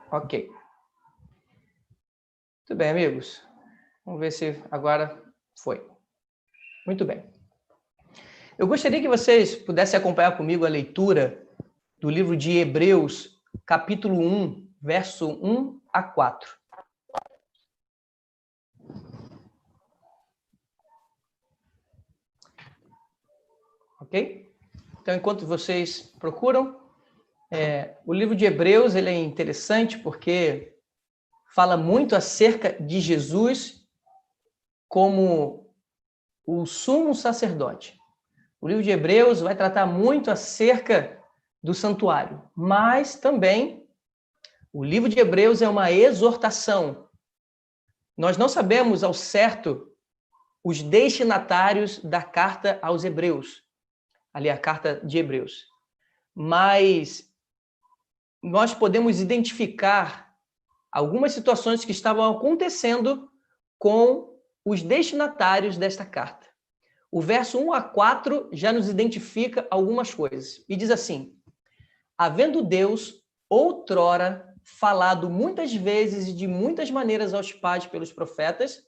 Ok. Muito bem, amigos. Vamos ver se agora foi. Muito bem. Eu gostaria que vocês pudessem acompanhar comigo a leitura do livro de Hebreus, capítulo 1, verso 1 a 4. Ok? Então, enquanto vocês procuram, o livro de Hebreus ele é interessante porque fala muito acerca de Jesus como o sumo sacerdote. O livro de Hebreus vai tratar muito acerca do santuário, mas também o livro de Hebreus é uma exortação. Nós não sabemos ao certo os destinatários da carta aos Hebreus, ali a carta de Hebreus, mas nós podemos identificar algumas situações que estavam acontecendo com os destinatários desta carta. O verso 1 a 4 já nos identifica algumas coisas. E diz assim: havendo Deus outrora falado muitas vezes e de muitas maneiras aos pais pelos profetas,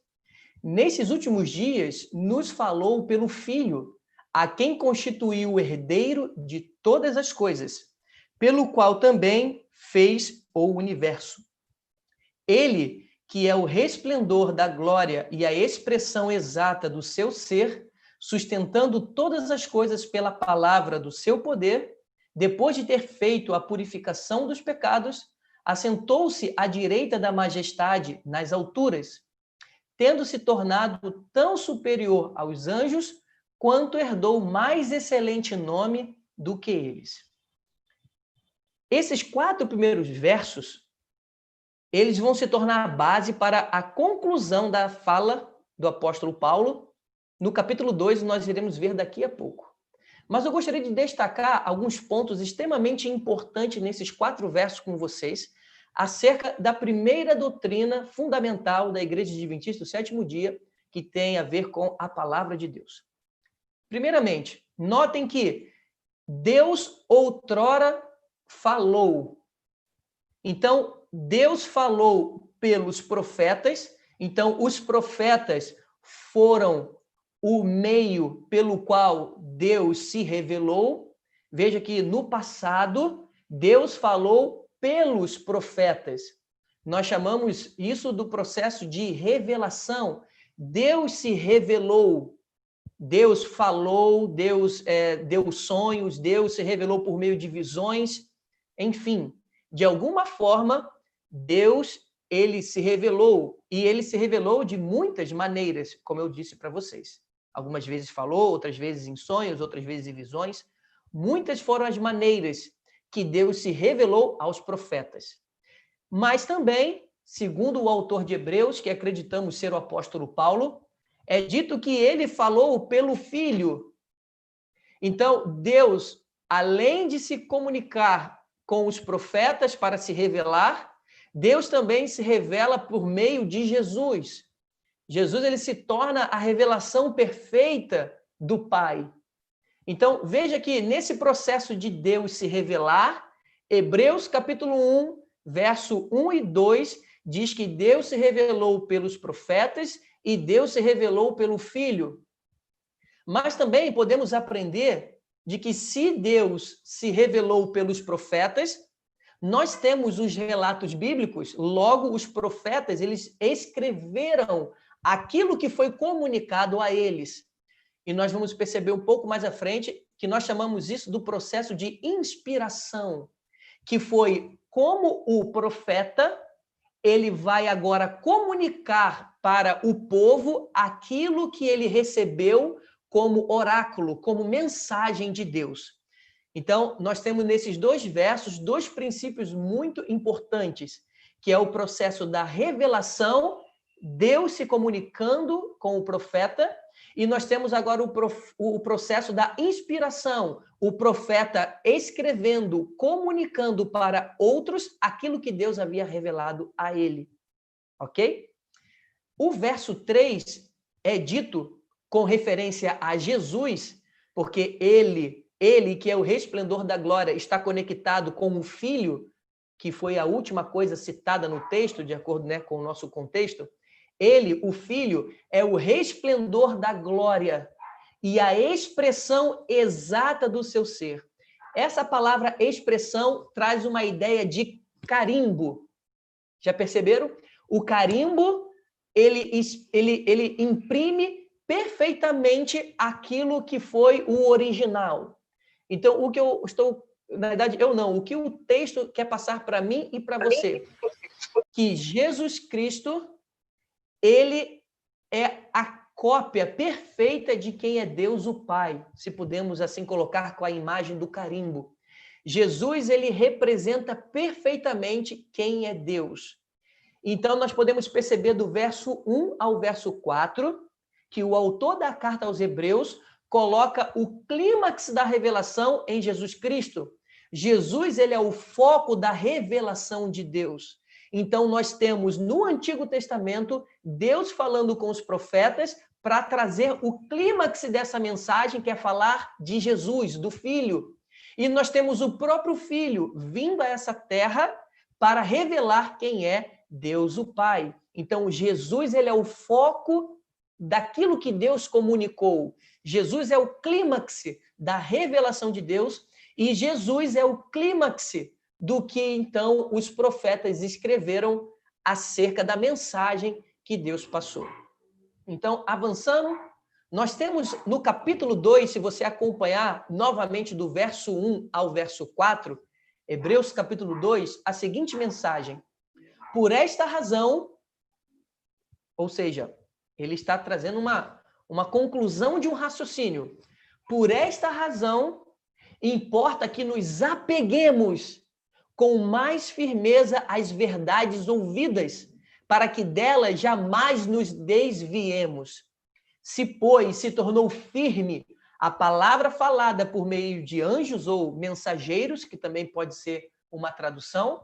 nesses últimos dias nos falou pelo Filho, a quem constituiu o herdeiro de todas as coisas, pelo qual também fez o universo. Ele, que é o resplendor da glória e a expressão exata do seu ser, sustentando todas as coisas pela palavra do seu poder, depois de ter feito a purificação dos pecados, assentou-se à direita da majestade nas alturas, tendo se tornado tão superior aos anjos, quanto herdou mais excelente nome do que eles. Esses 4 primeiros versos, eles vão se tornar a base para a conclusão da fala do apóstolo Paulo. No capítulo 2, nós iremos ver daqui a pouco. Mas eu gostaria de destacar alguns pontos extremamente importantes nesses 4 versos com vocês, acerca da primeira doutrina fundamental da Igreja Adventista do Sétimo Dia, que tem a ver com a palavra de Deus. Primeiramente, notem que Deus outrora falou. Então, Deus falou pelos profetas, então os profetas foram o meio pelo qual Deus se revelou. Veja que no passado, Deus falou pelos profetas. Nós chamamos isso do processo de revelação. Deus se revelou, Deus falou, Deus deu sonhos, Deus se revelou por meio de visões, enfim. De alguma forma, Deus, ele se revelou, e ele se revelou de muitas maneiras, como eu disse para vocês. Algumas vezes falou, outras vezes em sonhos, outras vezes em visões. Muitas foram as maneiras que Deus se revelou aos profetas. Mas também, segundo o autor de Hebreus, que acreditamos ser o apóstolo Paulo, é dito que ele falou pelo Filho. Então, Deus, além de se comunicar com os profetas para se revelar, Deus também se revela por meio de Jesus. Jesus ele se torna a revelação perfeita do Pai. Então, veja que nesse processo de Deus se revelar, Hebreus capítulo 1, verso 1 e 2, diz que Deus se revelou pelos profetas e Deus se revelou pelo Filho. Mas também podemos aprender de que se Deus se revelou pelos profetas, nós temos os relatos bíblicos, logo os profetas, eles escreveram aquilo que foi comunicado a eles. E nós vamos perceber um pouco mais à frente que nós chamamos isso do processo de inspiração, que foi como o profeta, ele vai agora comunicar para o povo aquilo que ele recebeu como oráculo, como mensagem de Deus. Então, nós temos nesses 2 versos 2 princípios muito importantes, que é o processo da revelação, Deus se comunicando com o profeta, e nós temos agora o processo da inspiração, o profeta escrevendo, comunicando para outros aquilo que Deus havia revelado a ele. Ok? O verso 3 é dito com referência a Jesus, porque ele que é o resplendor da glória, está conectado com o Filho, que foi a última coisa citada no texto, de acordo, né, com o nosso contexto, ele, o Filho, é o resplendor da glória e a expressão exata do seu ser. Essa palavra expressão traz uma ideia de carimbo. Já perceberam? O carimbo, ele imprime perfeitamente aquilo que foi o original. Então, o que eu estou... Na verdade, eu não. O que o texto quer passar para mim e para você? Que Jesus Cristo, ele é a cópia perfeita de quem é Deus o Pai, se podemos assim colocar com a imagem do carimbo. Jesus, ele representa perfeitamente quem é Deus. Então, nós podemos perceber do verso 1 ao verso 4, que o autor da carta aos Hebreus coloca o clímax da revelação em Jesus Cristo. Jesus, ele é o foco da revelação de Deus. Então, nós temos no Antigo Testamento, Deus falando com os profetas para trazer o clímax dessa mensagem, que é falar de Jesus, do Filho. E nós temos o próprio Filho vindo a essa terra para revelar quem é Deus o Pai. Então, Jesus, ele é o foco daquilo que Deus comunicou. Jesus é o clímax da revelação de Deus e Jesus é o clímax do que, então, os profetas escreveram acerca da mensagem que Deus passou. Então, avançando, nós temos no capítulo 2, se você acompanhar novamente do verso 1 ao verso 4, Hebreus capítulo 2, a seguinte mensagem: por esta razão, ou seja, ele está trazendo uma conclusão de um raciocínio. Por esta razão, importa que nos apeguemos com mais firmeza às verdades ouvidas, para que delas jamais nos desviemos. Se, pois, se tornou firme a palavra falada por meio de anjos ou mensageiros, que também pode ser uma tradução,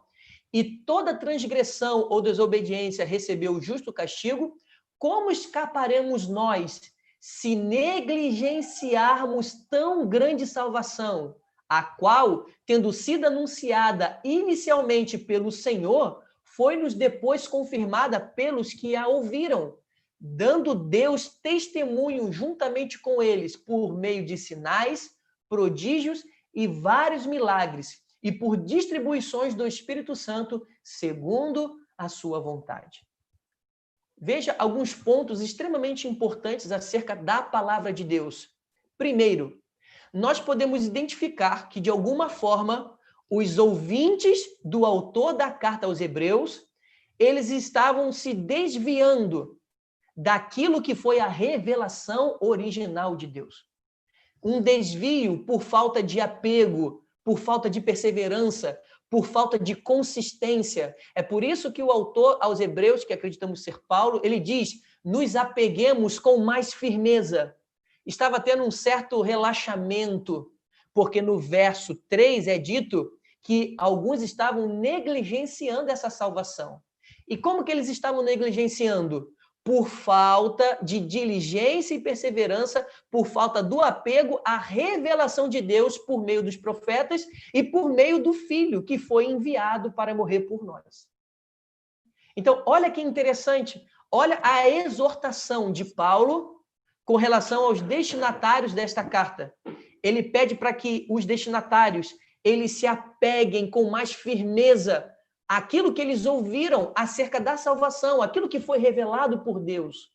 e toda transgressão ou desobediência recebeu justo castigo, como escaparemos nós se negligenciarmos tão grande salvação, a qual, tendo sido anunciada inicialmente pelo Senhor, foi-nos depois confirmada pelos que a ouviram, dando Deus testemunho juntamente com eles por meio de sinais, prodígios e vários milagres, e por distribuições do Espírito Santo, segundo a sua vontade. Veja alguns pontos extremamente importantes acerca da palavra de Deus. Primeiro, nós podemos identificar que, de alguma forma, os ouvintes do autor da carta aos Hebreus, eles estavam se desviando daquilo que foi a revelação original de Deus. Um desvio por falta de apego, por falta de perseverança, por falta de consistência. É por isso que o autor aos Hebreus, que acreditamos ser Paulo, ele diz: nos apeguemos com mais firmeza. Estava tendo um certo relaxamento, porque no verso 3 é dito que alguns estavam negligenciando essa salvação. E como que eles estavam negligenciando? Por falta de diligência e perseverança, por falta do apego à revelação de Deus por meio dos profetas e por meio do Filho, que foi enviado para morrer por nós. Então, olha que interessante, olha a exortação de Paulo com relação aos destinatários desta carta. Ele pede para que os destinatários eles se apeguem com mais firmeza aquilo que eles ouviram acerca da salvação, aquilo que foi revelado por Deus.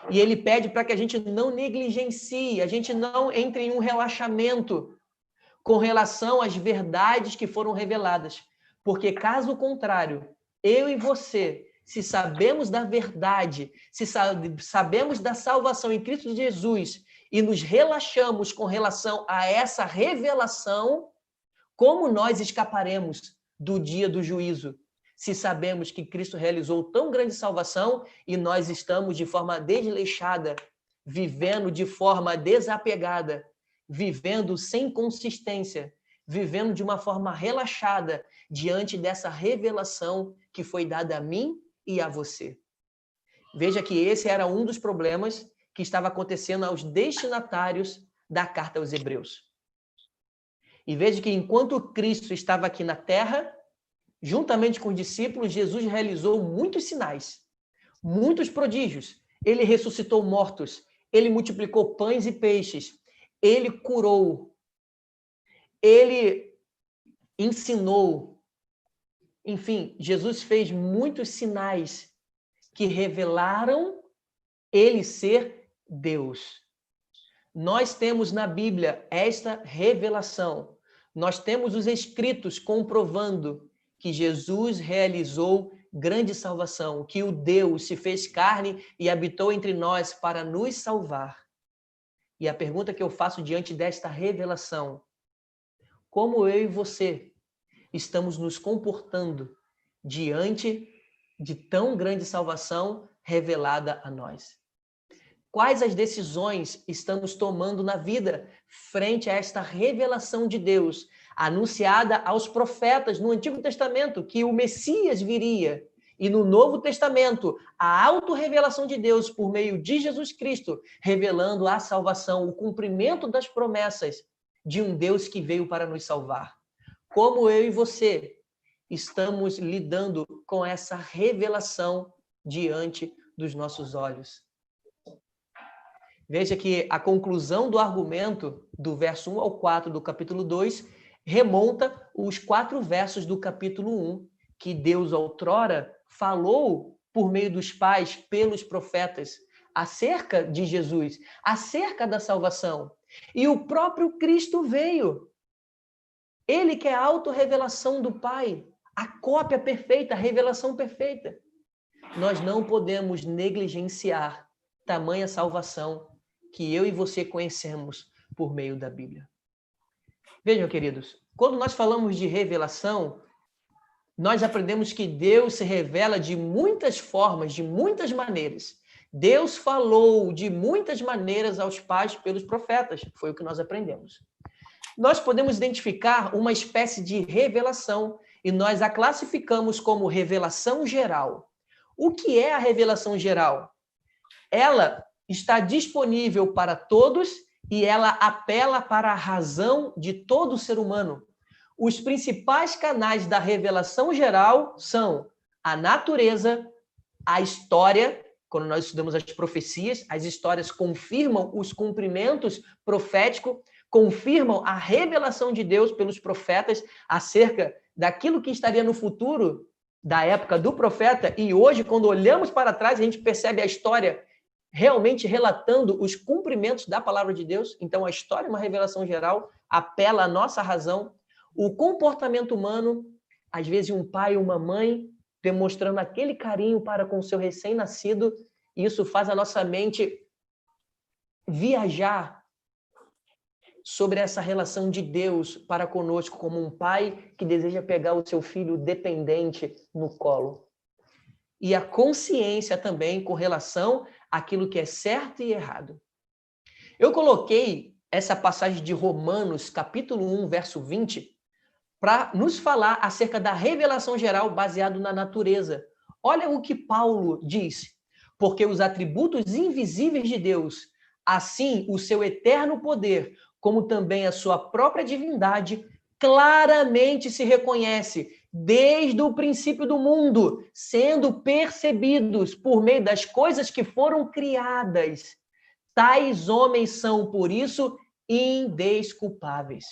E ele pede para que a gente não negligencie, a gente não entre em um relaxamento com relação às verdades que foram reveladas. Porque, caso contrário, eu e você, se sabemos da verdade, se sabemos da salvação em Cristo Jesus e nos relaxamos com relação a essa revelação, como nós escaparemos do dia do juízo, se sabemos que Cristo realizou tão grande salvação e nós estamos de forma desleixada, vivendo de forma desapegada, vivendo sem consistência, vivendo de uma forma relaxada diante dessa revelação que foi dada a mim e a você. Veja que esse era um dos problemas que estava acontecendo aos destinatários da carta aos Hebreus. E veja que enquanto Cristo estava aqui na terra, juntamente com os discípulos, Jesus realizou muitos sinais, muitos prodígios. Ele ressuscitou mortos, ele multiplicou pães e peixes, ele curou, ele ensinou. Enfim, Jesus fez muitos sinais que revelaram ele ser Deus. Nós temos na Bíblia esta revelação. Nós temos os escritos comprovando que Jesus realizou grande salvação, que o Deus se fez carne e habitou entre nós para nos salvar. E a pergunta que eu faço diante desta revelação: como eu e você estamos nos comportando diante de tão grande salvação revelada a nós? Quais as decisões estamos tomando na vida frente a esta revelação de Deus, anunciada aos profetas no Antigo Testamento, que o Messias viria, e no Novo Testamento, a autorrevelação de Deus por meio de Jesus Cristo, revelando a salvação, o cumprimento das promessas de um Deus que veio para nos salvar? Como eu e você estamos lidando com essa revelação diante dos nossos olhos? Veja que a conclusão do argumento do verso 1 ao 4 do capítulo 2 remonta os 4 versos do capítulo 1, que Deus outrora falou por meio dos pais, pelos profetas, acerca de Jesus, acerca da salvação. E o próprio Cristo veio. Ele que é a autorrevelação do Pai, a cópia perfeita, a revelação perfeita. Nós não podemos negligenciar tamanha salvação que eu e você conhecemos por meio da Bíblia. Vejam, queridos, quando nós falamos de revelação, nós aprendemos que Deus se revela de muitas formas, de muitas maneiras. Deus falou de muitas maneiras aos pais pelos profetas, foi o que nós aprendemos. Nós podemos identificar uma espécie de revelação e nós a classificamos como revelação geral. O que é a revelação geral? Ela está disponível para todos e ela apela para a razão de todo ser humano. Os principais canais da revelação geral são a natureza, a história. Quando nós estudamos as profecias, as histórias confirmam os cumprimentos proféticos, confirmam a revelação de Deus pelos profetas acerca daquilo que estaria no futuro da época do profeta. E hoje, quando olhamos para trás, a gente percebe a história realmente relatando os cumprimentos da palavra de Deus. Então, a história é uma revelação geral, apela à nossa razão. O comportamento humano, às vezes um pai e uma mãe demonstrando aquele carinho para com o seu recém-nascido, isso faz a nossa mente viajar sobre essa relação de Deus para conosco, como um pai que deseja pegar o seu filho dependente no colo. E a consciência também com relação àquilo que é certo e errado. Eu coloquei essa passagem de Romanos, capítulo 1, verso 20, para nos falar acerca da revelação geral baseado na natureza. Olha o que Paulo diz: porque os atributos invisíveis de Deus, assim o seu eterno poder, como também a sua própria divindade, claramente se reconhece desde o princípio do mundo, sendo percebidos por meio das coisas que foram criadas. Tais homens são, por isso, indesculpáveis.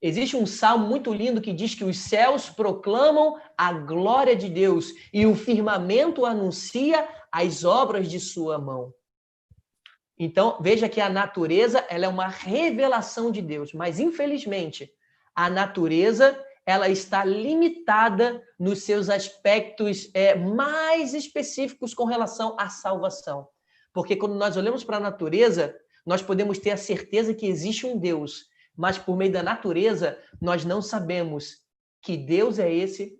Existe um salmo muito lindo que diz que os céus proclamam a glória de Deus e o firmamento anuncia as obras de sua mão. Então, veja que a natureza ela é uma revelação de Deus, mas, infelizmente, a natureza ela está limitada nos seus aspectos mais específicos com relação à salvação. Porque quando nós olhamos para a natureza, nós podemos ter a certeza que existe um Deus, mas por meio da natureza, nós não sabemos que Deus é esse,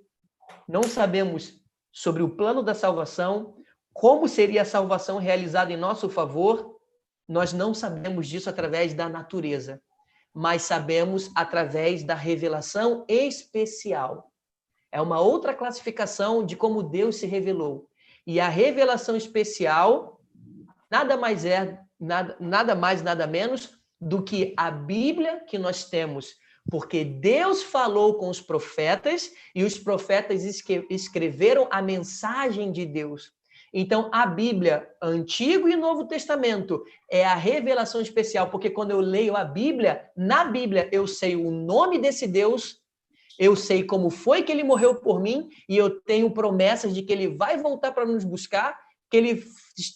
não sabemos sobre o plano da salvação, como seria a salvação realizada em nosso favor, nós não sabemos disso através da natureza, mas sabemos através da revelação especial. É uma outra classificação de como Deus se revelou. E a revelação especial nada mais, nada menos do que a Bíblia que nós temos Porque Deus falou com os profetas e os profetas escreveram a mensagem de Deus. Então, a Bíblia, Antigo e Novo Testamento, é a revelação especial, porque quando eu leio a Bíblia, na Bíblia eu sei o nome desse Deus, eu sei como foi que ele morreu por mim e eu tenho promessas de que ele vai voltar para nos buscar, que ele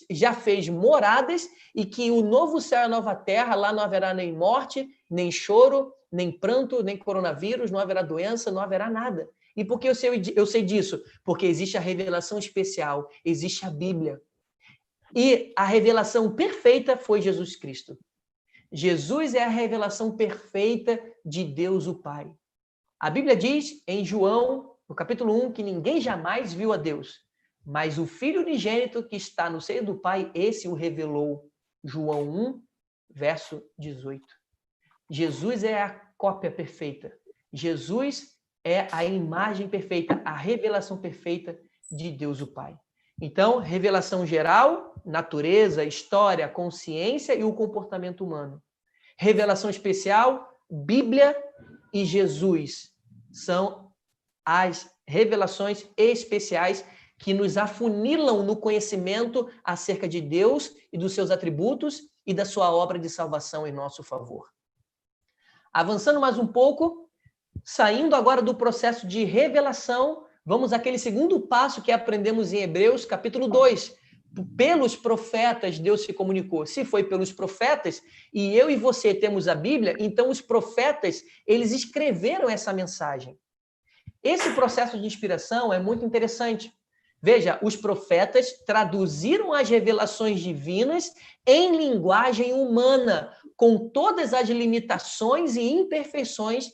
já fez moradas e que o novo céu e a nova terra, lá não haverá nem morte, nem choro, nem pranto, nem coronavírus, não haverá doença, não haverá nada. E por que eu sei disso? Porque existe a revelação especial, existe a Bíblia. E a revelação perfeita foi Jesus Cristo. Jesus é a revelação perfeita de Deus o Pai. A Bíblia diz em João, no capítulo 1, que ninguém jamais viu a Deus, mas o Filho unigênito que está no seio do Pai, esse o revelou. João 1, verso 18. Jesus é a cópia perfeita. Jesus é a imagem perfeita, a revelação perfeita de Deus o Pai. Então, revelação geral, natureza, história, consciência e o comportamento humano. Revelação especial, Bíblia e Jesus são as revelações especiais que nos afunilam no conhecimento acerca de Deus e dos seus atributos e da sua obra de salvação em nosso favor. Avançando mais um pouco, saindo agora do processo de revelação, vamos àquele segundo passo que aprendemos em Hebreus, capítulo 2. Pelos profetas Deus se comunicou. Se foi pelos profetas, e eu e você temos a Bíblia, então os profetas, eles escreveram essa mensagem. Esse processo de inspiração é muito interessante. Veja, os profetas traduziram as revelações divinas em linguagem humana, com todas as limitações e imperfeições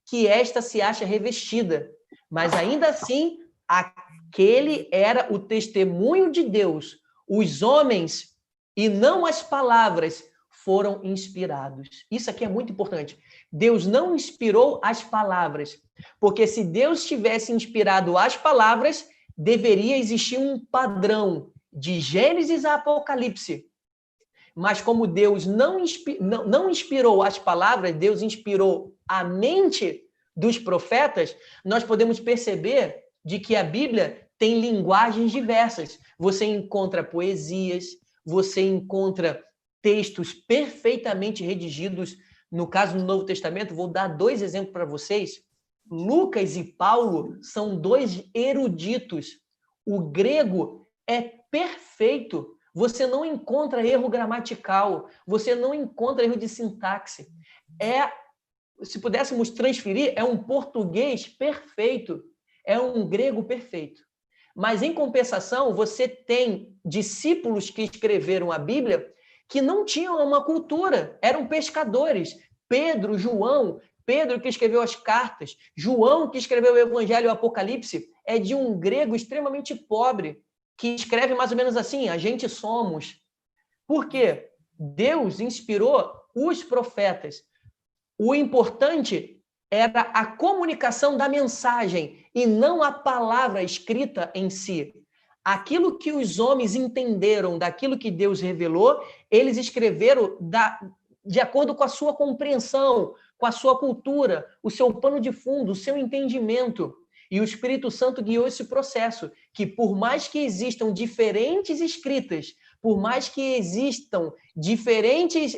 que esta se acha revestida. Mas ainda assim, aquele era o testemunho de Deus. Os homens, e não as palavras, foram inspirados. Isso aqui é muito importante. Deus não inspirou as palavras, porque se Deus tivesse inspirado as palavras, deveria existir um padrão de Gênesis a Apocalipse. Mas como Deus não inspirou as palavras, Deus inspirou a mente dos profetas, nós podemos perceber de que a Bíblia tem linguagens diversas. Você encontra poesias, você encontra textos perfeitamente redigidos. No caso do Novo Testamento, vou dar 2 exemplos para vocês. Lucas e Paulo são 2 eruditos. O grego é perfeito. Você não encontra erro gramatical, você não encontra erro de sintaxe. Se pudéssemos transferir, é um português perfeito, é um grego perfeito. Mas, em compensação, você tem discípulos que escreveram a Bíblia que não tinham uma cultura, eram pescadores. Pedro, João, Pedro que escreveu as cartas, João que escreveu o Evangelho e o Apocalipse, é de um grego extremamente pobre, que escreve mais ou menos assim, a gente somos. Por quê? Deus inspirou os profetas. O importante era a comunicação da mensagem e não a palavra escrita em si. Aquilo que os homens entenderam daquilo que Deus revelou, eles escreveram de acordo com a sua compreensão, com a sua cultura, o seu pano de fundo, o seu entendimento. E o Espírito Santo guiou esse processo, que por mais que existam diferentes escritas, por mais que existam diferentes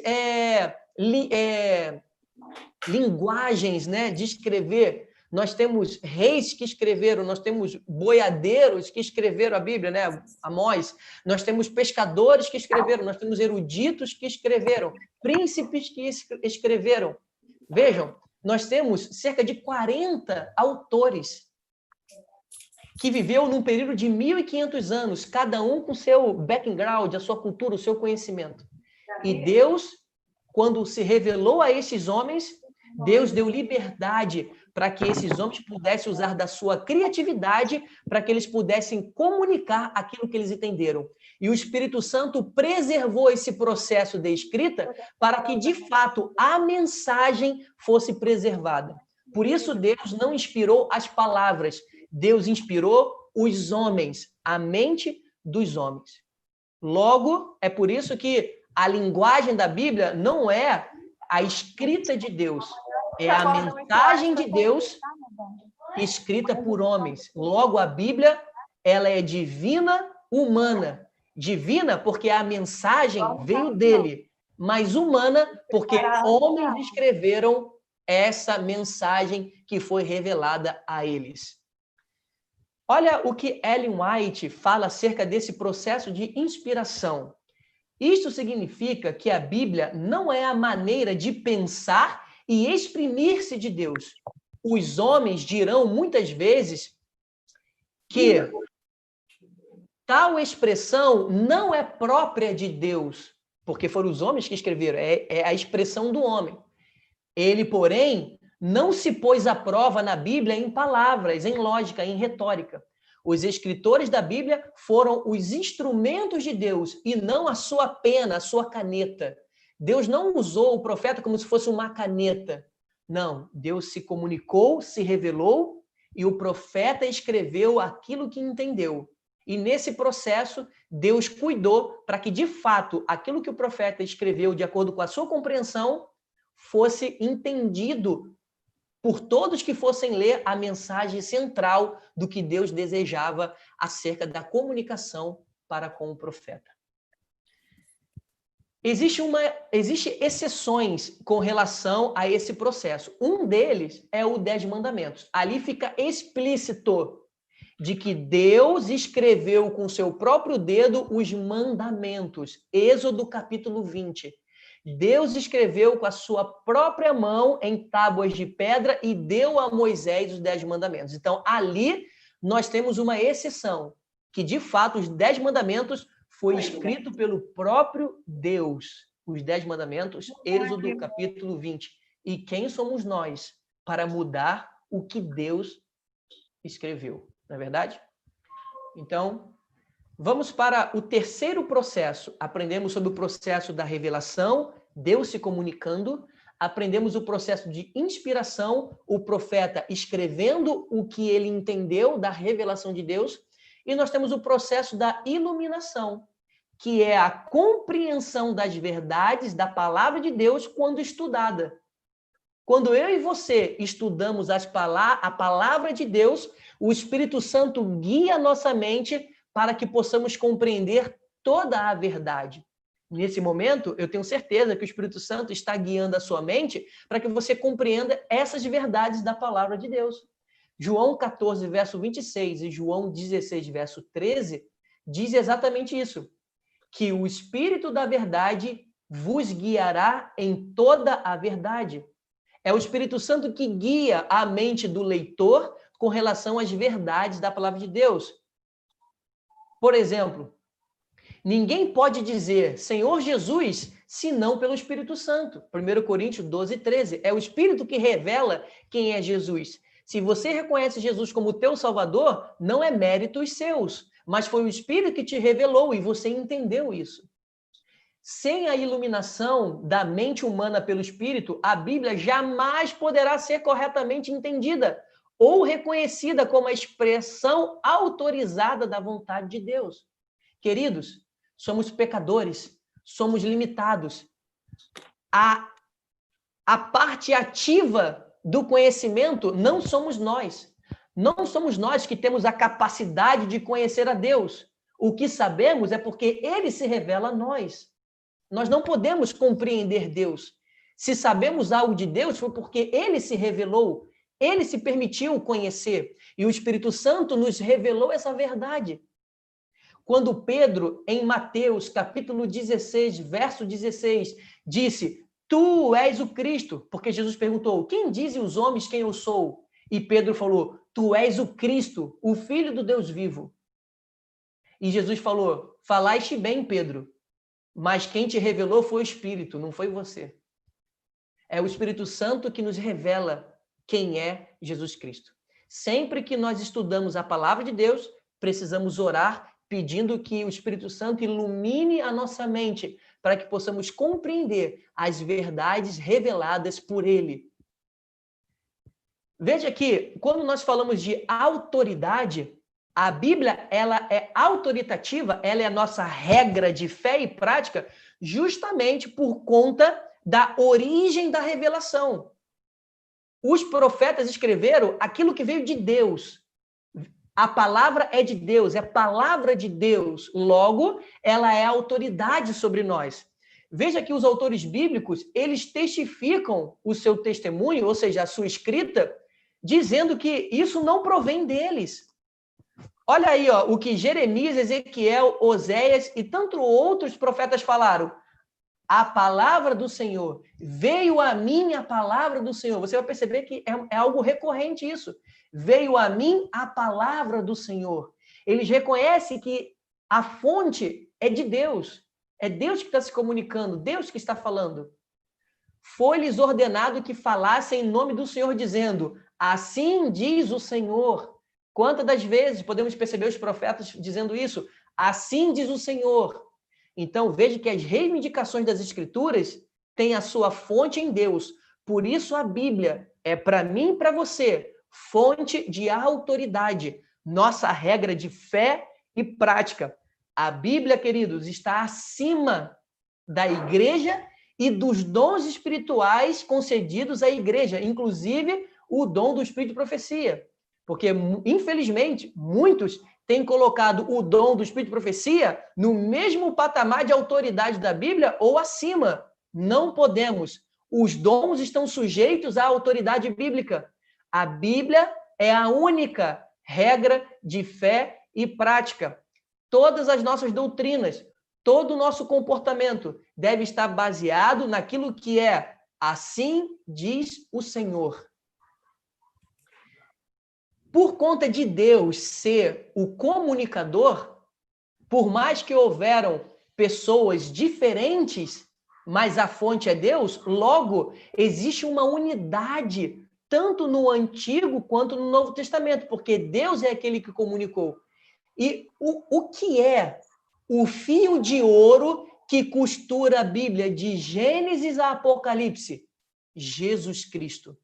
linguagens, né, de escrever, nós temos reis que escreveram, nós temos boiadeiros que escreveram a Bíblia, né, Amós, nós temos pescadores que escreveram, nós temos eruditos que escreveram, príncipes que escreveram. Vejam, nós temos cerca de 40 autores que viveu num período de 1.500 anos, cada um com seu background, a sua cultura, o seu conhecimento. E Deus, quando se revelou a esses homens, Deus deu liberdade para que esses homens pudessem usar da sua criatividade para que eles pudessem comunicar aquilo que eles entenderam. E o Espírito Santo preservou esse processo de escrita para que, de fato, a mensagem fosse preservada. Por isso, Deus não inspirou as palavras, Deus inspirou os homens, a mente dos homens. Logo, é por isso que a linguagem da Bíblia não é a escrita de Deus, é a mensagem de Deus escrita por homens. Logo, a Bíblia, ela é divina, humana. Divina porque a mensagem veio dele, mas humana porque homens escreveram essa mensagem que foi revelada a eles. Olha o que Ellen White fala acerca desse processo de inspiração. Isto significa que a Bíblia não é a maneira de pensar e exprimir-se de Deus. Os homens dirão muitas vezes que tal expressão não é própria de Deus, porque foram os homens que escreveram, é a expressão do homem. Ele, porém, não se pôs à prova na Bíblia em palavras, em lógica, em retórica. Os escritores da Bíblia foram os instrumentos de Deus e não a sua pena, a sua caneta. Deus não usou o profeta como se fosse uma caneta. Não, Deus se comunicou, se revelou e o profeta escreveu aquilo que entendeu. E nesse processo, Deus cuidou para que, de fato, aquilo que o profeta escreveu de acordo com a sua compreensão fosse entendido por todos que fossem ler a mensagem central do que Deus desejava acerca da comunicação para com o profeta. Existem exceções com relação a esse processo. Um deles é o 10 Mandamentos. Ali fica explícito de que Deus escreveu com seu próprio dedo os mandamentos. Êxodo capítulo 20. Deus escreveu com a sua própria mão em tábuas de pedra e deu a Moisés os 10 mandamentos. Então, ali nós temos uma exceção, que de fato os 10 mandamentos foi escrito pelo próprio Deus. Os 10 mandamentos, Êxodo capítulo 20. E quem somos nós para mudar o que Deus escreveu? Não é verdade? Então, vamos para o terceiro processo. Aprendemos sobre o processo da revelação, Deus se comunicando. Aprendemos o processo de inspiração, o profeta escrevendo o que ele entendeu da revelação de Deus. E nós temos o processo da iluminação, que é a compreensão das verdades da palavra de Deus quando estudada. Quando eu e você estudamos a palavra de Deus, o Espírito Santo guia a nossa mente para que possamos compreender toda a verdade. Nesse momento, eu tenho certeza que o Espírito Santo está guiando a sua mente para que você compreenda essas verdades da palavra de Deus. João 14, verso 26 e João 16, verso 13, diz exatamente isso, que o Espírito da verdade vos guiará em toda a verdade. É o Espírito Santo que guia a mente do leitor com relação às verdades da palavra de Deus. Por exemplo, ninguém pode dizer Senhor Jesus senão pelo Espírito Santo. 1 Coríntios 12, 13. É o Espírito que revela quem é Jesus. Se você reconhece Jesus como teu Salvador, não é méritos seus, mas foi o Espírito que te revelou e você entendeu isso. Sem a iluminação da mente humana pelo Espírito, a Bíblia jamais poderá ser corretamente entendida ou reconhecida como a expressão autorizada da vontade de Deus. Queridos, somos pecadores, somos limitados. A parte ativa do conhecimento não somos nós. Não somos nós que temos a capacidade de conhecer a Deus. O que sabemos é porque Ele se revela a nós. Nós não podemos compreender Deus. Se sabemos algo de Deus, foi porque Ele se revelou, Ele se permitiu conhecer. E o Espírito Santo nos revelou essa verdade. Quando Pedro, em Mateus, capítulo 16, verso 16, disse, tu és o Cristo, porque Jesus perguntou, quem dizem os homens quem eu sou? E Pedro falou, tu és o Cristo, o Filho do Deus vivo. E Jesus falou, falaste bem, Pedro, mas quem te revelou foi o Espírito, não foi você. É o Espírito Santo que nos revela quem é Jesus Cristo. Sempre que nós estudamos a palavra de Deus, precisamos orar pedindo que o Espírito Santo ilumine a nossa mente para que possamos compreender as verdades reveladas por Ele. Veja que, quando nós falamos de autoridade, a Bíblia, ela é autoritativa, ela é a nossa regra de fé e prática, justamente por conta da origem da revelação. Os profetas escreveram aquilo que veio de Deus. A palavra é de Deus, é a palavra de Deus. Logo, ela é autoridade sobre nós. Veja que os autores bíblicos, eles testificam o seu testemunho, ou seja, a sua escrita, dizendo que isso não provém deles. Olha aí, ó, o que Jeremias, Ezequiel, Oséias e tantos outros profetas falaram. A palavra do Senhor, veio a mim a palavra do Senhor. Você vai perceber que é algo recorrente isso. Veio a mim a palavra do Senhor. Eles reconhecem que a fonte é de Deus. É Deus que está se comunicando, Deus que está falando. Foi-lhes ordenado que falassem em nome do Senhor, dizendo, assim diz o Senhor. Quantas das vezes podemos perceber os profetas dizendo isso? Assim diz o Senhor. Então, veja que as reivindicações das Escrituras têm a sua fonte em Deus. Por isso, a Bíblia é, para mim e para você, fonte de autoridade, nossa regra de fé e prática. A Bíblia, queridos, está acima da igreja e dos dons espirituais concedidos à igreja, inclusive o dom do Espírito de profecia. Porque, infelizmente, muitos têm colocado o dom do Espírito de profecia no mesmo patamar de autoridade da Bíblia ou acima. Não podemos. Os dons estão sujeitos à autoridade bíblica. A Bíblia é a única regra de fé e prática. Todas as nossas doutrinas, todo o nosso comportamento deve estar baseado naquilo que é assim diz o Senhor. Por conta de Deus ser o comunicador, por mais que houveram pessoas diferentes, mas a fonte é Deus, logo existe uma unidade, tanto no Antigo quanto no Novo Testamento, porque Deus é aquele que comunicou. E o que é o fio de ouro que costura a Bíblia de Gênesis a Apocalipse? Jesus Cristo.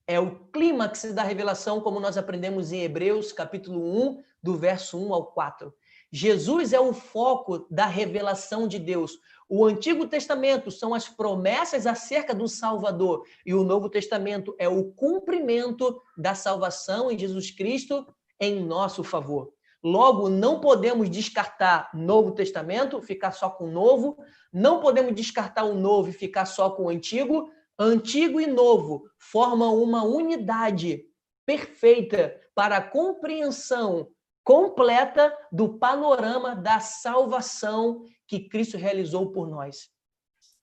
É o clímax da revelação, como nós aprendemos em Hebreus, capítulo 1, do verso 1 ao 4. Jesus é o foco da revelação de Deus. O Antigo Testamento são as promessas acerca do Salvador, e o Novo Testamento é o cumprimento da salvação em Jesus Cristo em nosso favor. Logo, não podemos descartar Novo Testamento, ficar só com o Novo, não podemos descartar o Novo e ficar só com o Antigo. Antigo e Novo formam uma unidade perfeita para a compreensão completa do panorama da salvação que Cristo realizou por nós.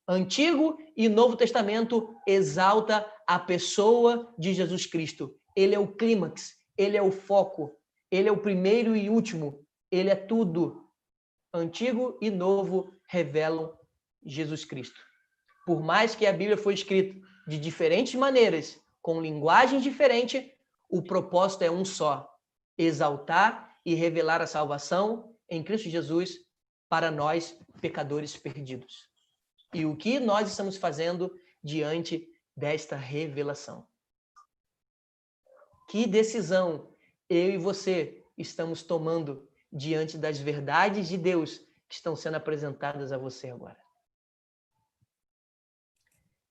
Antigo e Novo Testamento exalta a pessoa de Jesus Cristo. Ele é o clímax, ele é o foco, ele é o primeiro e último, ele é tudo. Antigo e Novo revelam Jesus Cristo. Por mais que a Bíblia foi escrita de diferentes maneiras, com linguagem diferente, o propósito é um só: exaltar e revelar a salvação em Cristo Jesus para nós, pecadores perdidos. E o que nós estamos fazendo diante desta revelação? Que decisão eu e você estamos tomando diante das verdades de Deus que estão sendo apresentadas a você agora?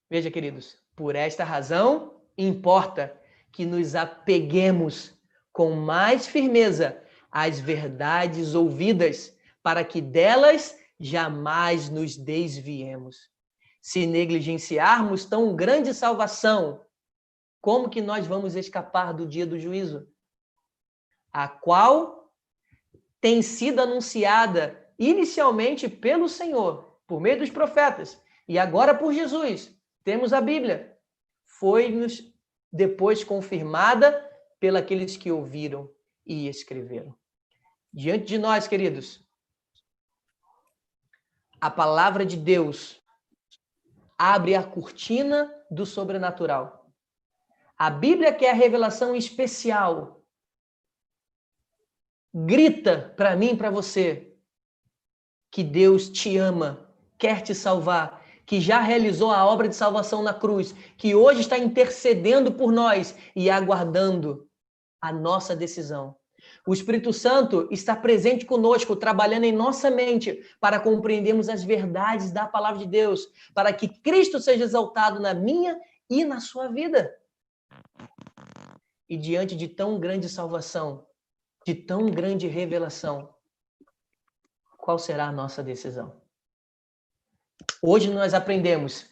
Veja, queridos, por esta razão, importa que nos apeguemos com mais firmeza às verdades ouvidas, para que delas jamais nos desviemos. Se negligenciarmos tão grande salvação, como que nós vamos escapar do dia do juízo? A qual tem sido anunciada inicialmente pelo Senhor, por meio dos profetas, e agora por Jesus. Temos a Bíblia. Foi-nos depois confirmada pelos que ouviram e escreveram. Diante de nós, queridos, a palavra de Deus abre a cortina do sobrenatural. A Bíblia, que é a revelação especial, grita para mim e para você que Deus te ama, quer te salvar, que já realizou a obra de salvação na cruz, que hoje está intercedendo por nós e aguardando a nossa decisão. O Espírito Santo está presente conosco, trabalhando em nossa mente para compreendermos as verdades da palavra de Deus, para que Cristo seja exaltado na minha e na sua vida. E diante de tão grande salvação, de tão grande revelação, qual será a nossa decisão? Hoje nós aprendemos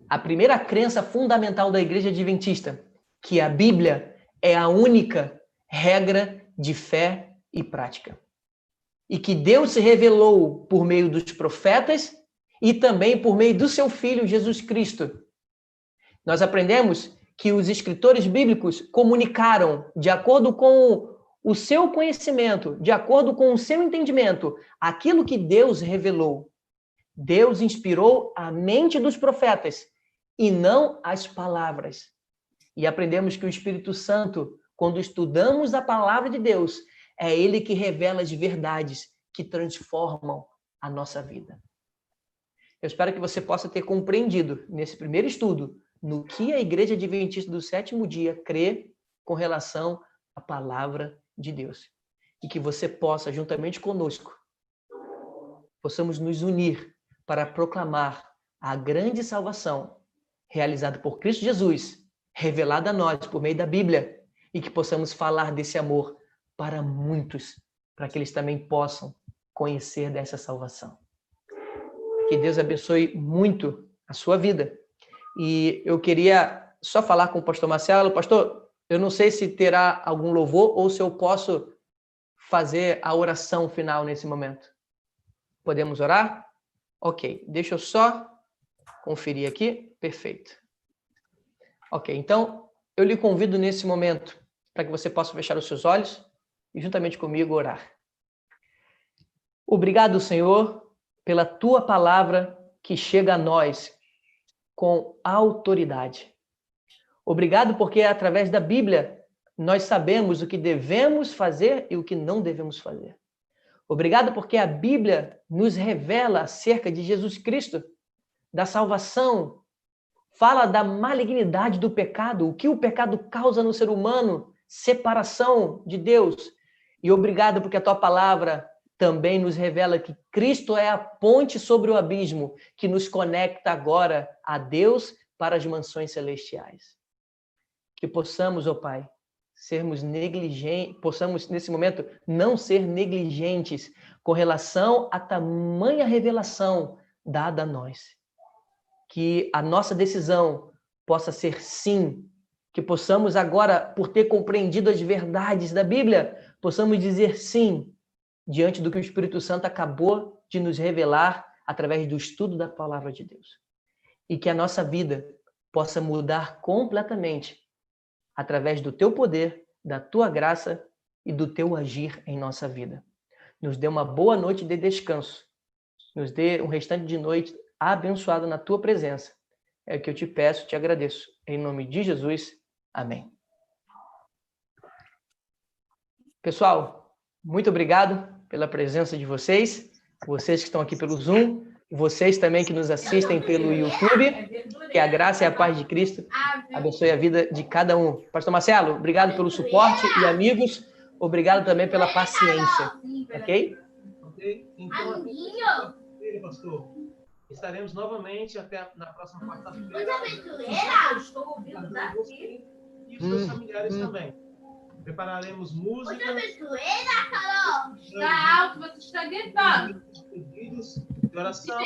a primeira crença fundamental da Igreja Adventista, que a Bíblia é a única regra de fé e prática. E que Deus se revelou por meio dos profetas e também por meio do seu Filho Jesus Cristo. Nós aprendemos que os escritores bíblicos comunicaram, de acordo com o seu conhecimento, de acordo com o seu entendimento, aquilo que Deus revelou. Deus inspirou a mente dos profetas e não as palavras. E aprendemos que o Espírito Santo, quando estudamos a palavra de Deus, é ele que revela as verdades que transformam a nossa vida. Eu espero que você possa ter compreendido, nesse primeiro estudo, no que a Igreja Adventista do Sétimo Dia crê com relação à palavra de Deus. E que você possa, juntamente conosco, possamos nos unir para proclamar a grande salvação realizada por Cristo Jesus, revelada a nós por meio da Bíblia, e que possamos falar desse amor para muitos, para que eles também possam conhecer dessa salvação. Que Deus abençoe muito a sua vida. E eu queria só falar com o pastor Marcelo. Pastor, eu não sei se terá algum louvor ou se eu posso fazer a oração final nesse momento. Podemos orar? Ok, deixa eu só conferir aqui. Perfeito. Ok, então eu lhe convido nesse momento para que você possa fechar os seus olhos e juntamente comigo orar. Obrigado, Senhor, pela tua palavra que chega a nós com autoridade. Obrigado porque através da Bíblia nós sabemos o que devemos fazer e o que não devemos fazer. Obrigado porque a Bíblia nos revela acerca de Jesus Cristo, da salvação, fala da malignidade do pecado, o que o pecado causa no ser humano, separação de Deus. E obrigado porque a tua palavra também nos revela que Cristo é a ponte sobre o abismo que nos conecta agora a Deus para as mansões celestiais. Que possamos, ó Pai, sermos negligentes, possamos nesse momento não ser negligentes com relação a tamanha revelação dada a nós. Que a nossa decisão possa ser sim, que possamos agora, por ter compreendido as verdades da Bíblia, possamos dizer sim diante do que o Espírito Santo acabou de nos revelar através do estudo da palavra de Deus. E que a nossa vida possa mudar completamente através do teu poder, da tua graça e do teu agir em nossa vida. Nos dê uma boa noite de descanso. Nos dê um restante de noite abençoado na tua presença. É o que eu te peço, te agradeço. Em nome de Jesus, amém. Pessoal, muito obrigado pela presença de vocês, vocês que estão aqui pelo Zoom, vocês também que nos assistem pelo YouTube. Que a graça e a paz de Cristo abençoe a vida de cada um. Pastor Marcelo, obrigado pelo suporte e amigos, obrigado também pela paciência. Ok? Ok? Então, pastor, estaremos novamente até na próxima quarta-feira. Estou ouvindo daqui. E os seus familiares também. Prepararemos música. Tá alto, você está gritando. Pedidos de oração.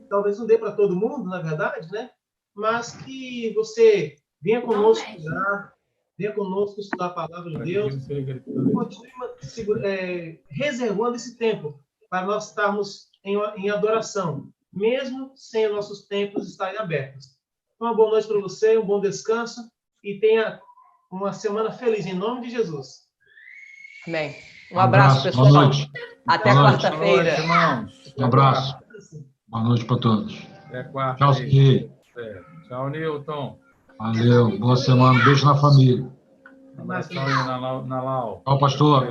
Talvez não dê para todo mundo, na verdade, né? Mas que você venha conosco orar, venha conosco estudar a palavra de Deus. Continue reservando esse tempo para nós estarmos em adoração, mesmo sem os nossos templos estarem abertos. Uma boa noite para você, um bom descanso e tenha uma semana feliz, em nome de Jesus. Amém. Um abraço, pessoal. Boa noite. Até quarta-feira. Um abraço. Boa noite para todos. Até quarta. Tchau, Sim. Tchau, Nilton. Valeu. Boa semana. Beijo na família. Um abração aí na Lau. Tchau, pastor.